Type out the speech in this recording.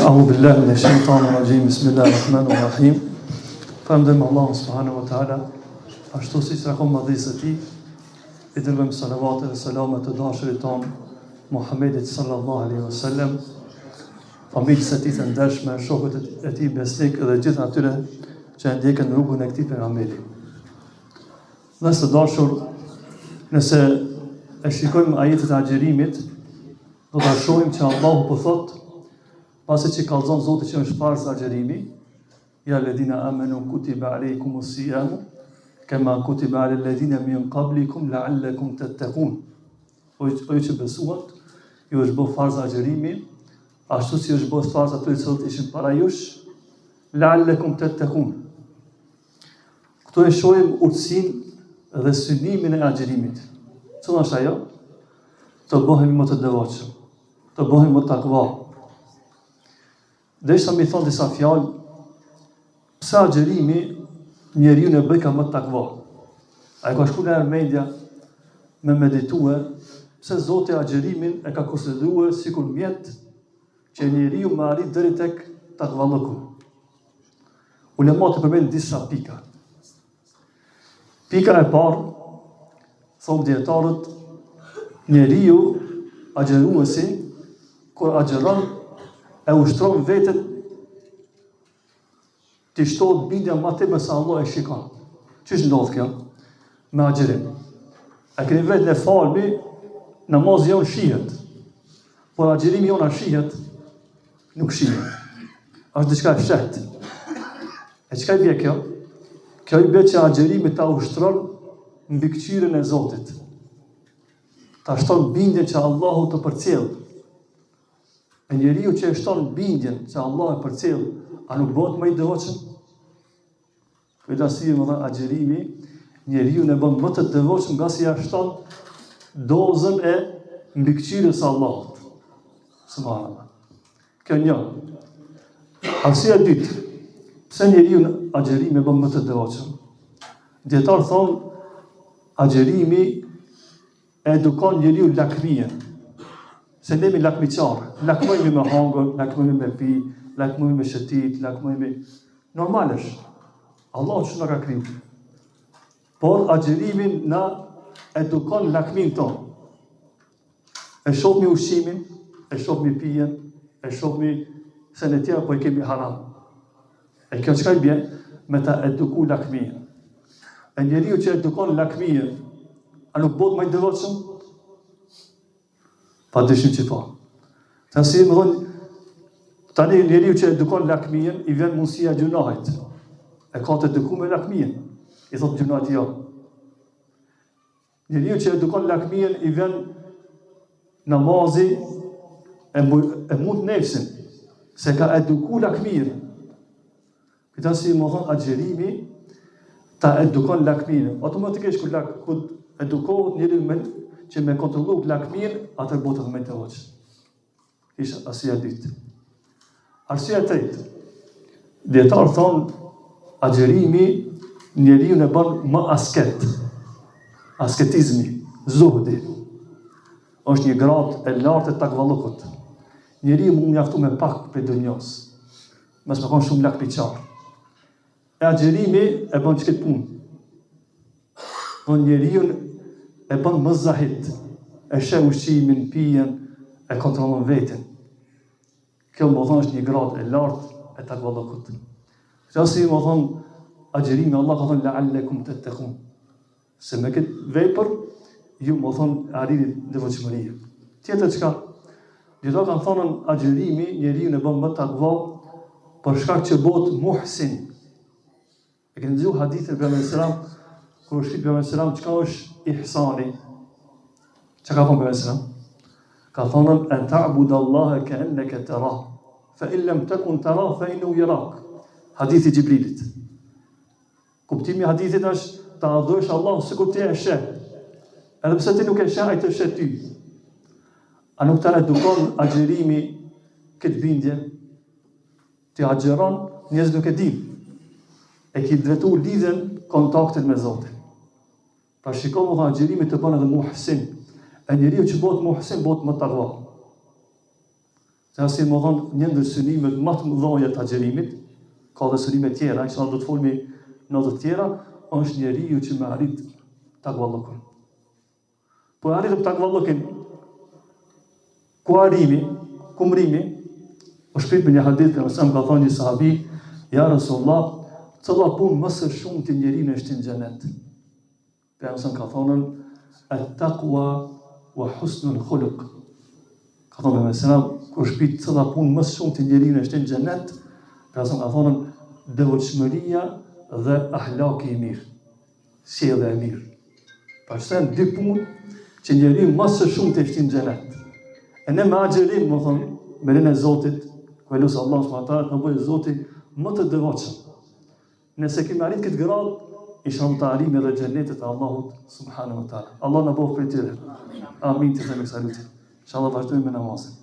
A'udhu billahi minash shaitanir rajim. Bismillahir rahmanir rahim. Falenderojmë Allahun subhanahu wa taala, ashtu siç rakon madhësisë e tij, i dërgojmë salavat dhe selamet të dashurit ton Muhammedit sallallahu alaihi wasallam, familjes së tij të ndershme, shokët e tij besnik dhe gjithë atyre që ndjekën rrugën e këtij pejgamberi. Dhe së dashur, nëse e shikojmë ajetet e agjerimit, do ta shohim që Allahu po thotë, pasi që kallëzon Zoti që është farz agjerimi, ja ledina amanu kutiba alaykumus siyamu kama kutiba alal ladina min qablikum la'allakum tattaqun. O ju që besuat, ju është bërë farz agjerimi, ashtu si është bërë farz atyre që ishin para jush, la'allakum tattaqun. Këtu e shohim urtësinë dhe synimin e agjerimit. Cila është ajo? Të bëhemi më të devotshëm, të bëhemi më takva. Dhe ishta mi thonë disa fjalë, pse agjerimi njeriu në bëj ka më takva. A e ka shku në mendja me meditue, pse Zoti agjerimin e ka konsideruar sikur mjet që njeriu më arrit deri tek takvalloku. Ulemat e përmendin disa pika. Pika e parë, thonë dietarët, njeriu agjeruesi kur agjeron e ushtron vetën të shtohet bindja ma tepër se Allah e shikon. Çish ndodh kjo? Me agjerim. E keni vetë në falmi, namazi jonë shihet. Por agjerimi jonë shihet, nuk shihet. Është diçka e fshehtë. E çka i bie kjo? Kjo i bie që agjerimi ta ushtron mbi këqyrën e Zotit. Ta shton bindjen që Allahu të përcjell. E njeriu që e shton bindjen që Allah e përcjell, a nuk bëhet më i devotshëm? Për arsye më dha agjerimi, njeriu ne bën më të devotshëm nga si ja shton dozën e mbikëqyrjes së Allahut. Subhanallah. Kjo një. Arsyeja e dytë, pse njeriu në agjerimi bën më të devotshëm? Dietar thonë, agjerimi edukon njeriu lakmien. Se ne jemi lakmiqarë, lakmojmë me hangër, lakmojmë me pi, lakmojmë me shëtit, lakmojmë... Normal është. Allah që në ka kriju. Por agjerimin na edukon lakmin tonë. E shohmi ushqimin, e shohmi pijen, e shohmi se në tjera po i kemi haram. E kjo çka i bje? Me ta eduku lakmin. E njeriu që edukon lakmin, a nuk bëhet më i devotshëm? Pa dyshim që po. Ta si më thonë, tani njeriu që edukon lakmien, i vjen mundësia gjunahit. E ka të eduku me lakmien. I thotë gjunahit jo. Njeriu që edukon lakmien, i vjen namazi, e mund nefsin, se ka eduku lakmien. Këta si më thonë, agjerimi, ta edukon lakmien. Automatikisht kur edukohet njeriu që me kontrollu lakmin, atër botët me të hoqë. Ishtë arsyeja e dytë. Arsyeja e tretë. Dietarë thonë, agjerimi njeriu në bën më asket. Asketizmi, zuhdi. Është një gradë e lartë e takvallukut. Njeriu mund mjaftu me pak për dunjos. Mos me konë shumë lakmiqar. E agjerimi e bën çket punë. Njeriu e bën më zahid, e sheh ushqimin, pijen, e kontrollon veten. Kjo më thonë është një gradë e lartë e takvallukut. Kjo si më thonë, agjerimi Allah ka thonë la'allakum tattaqun. Se me këtë vepër, ju më thonë arrini devotshmëria. Tjetër çka? Dito kanë thonë agjerimi, njeriu e bën më takva për shkak që bëhet muhsin. E keni dëgjuar hadithin e pejgamberit sallallahu alajhi wasallam, kur shkip pejgamberi sallallahu alajhi wasallam, çka është ihsani? Që ka thonë pejgamberi? Ka thonë an ta'budu Allaha ka'annaka tarah, fa in lam takun tarah fa innahu yarak. Hadithi Gjibrilit. Kuptimi i hadithit është ta adhurosh Allahun sikur ti e sheh. Edhe pse ti nuk e sheh, ai të sheh ty. A nuk ta edukon agjerimi këtë bindje? Ti agjeron, njerëz nuk e din. E ki drejtu lidhen kontaktin me Zotin. Pra shikohu agjerimi të bën edhe muhsin. E njeriu që bëhet muhsin bëhet më takva. Dhe asi më thonë, një ndër synimet më të mëdha të agjerimit, ka dhe synime tjera, inshallah do të folmi në të tjera, është njeriu që me arrit takvallukun. Po arrit takvallukin, ku arrimi, ku mrimi, është shpit me një hadith për mësëm ka thonë një sahabi, ja Rasulullah, cëlla punë më së shumë të njeriu në shtin xhenet. Për mësëm ka thonën, at-taqwa wa husnul khuluq. Ka thonë me selam, kur shpit cëlla punë më shumë të njeriu në shtin xhenet, për mësëm ka thonën, devotshmëria dhe ahlaki i mirë, sjellja e mirë. Pastaj dy punë që njeriu më së shumë të shtin xhenet. E ne me agjerim, më thonë, me rinë e Zotit, ku e lusë Allah s.w.t. në bëjë Zotit më të devotshëm. Nëse kemi arrit këtë gradë, inshallah të arrim edhe xhenetet e Allahut subhanahu wa taala. Allah na bëf prej tyre. Amin të themi kësaj lutje. Inshallah vazhdojmë me namazin.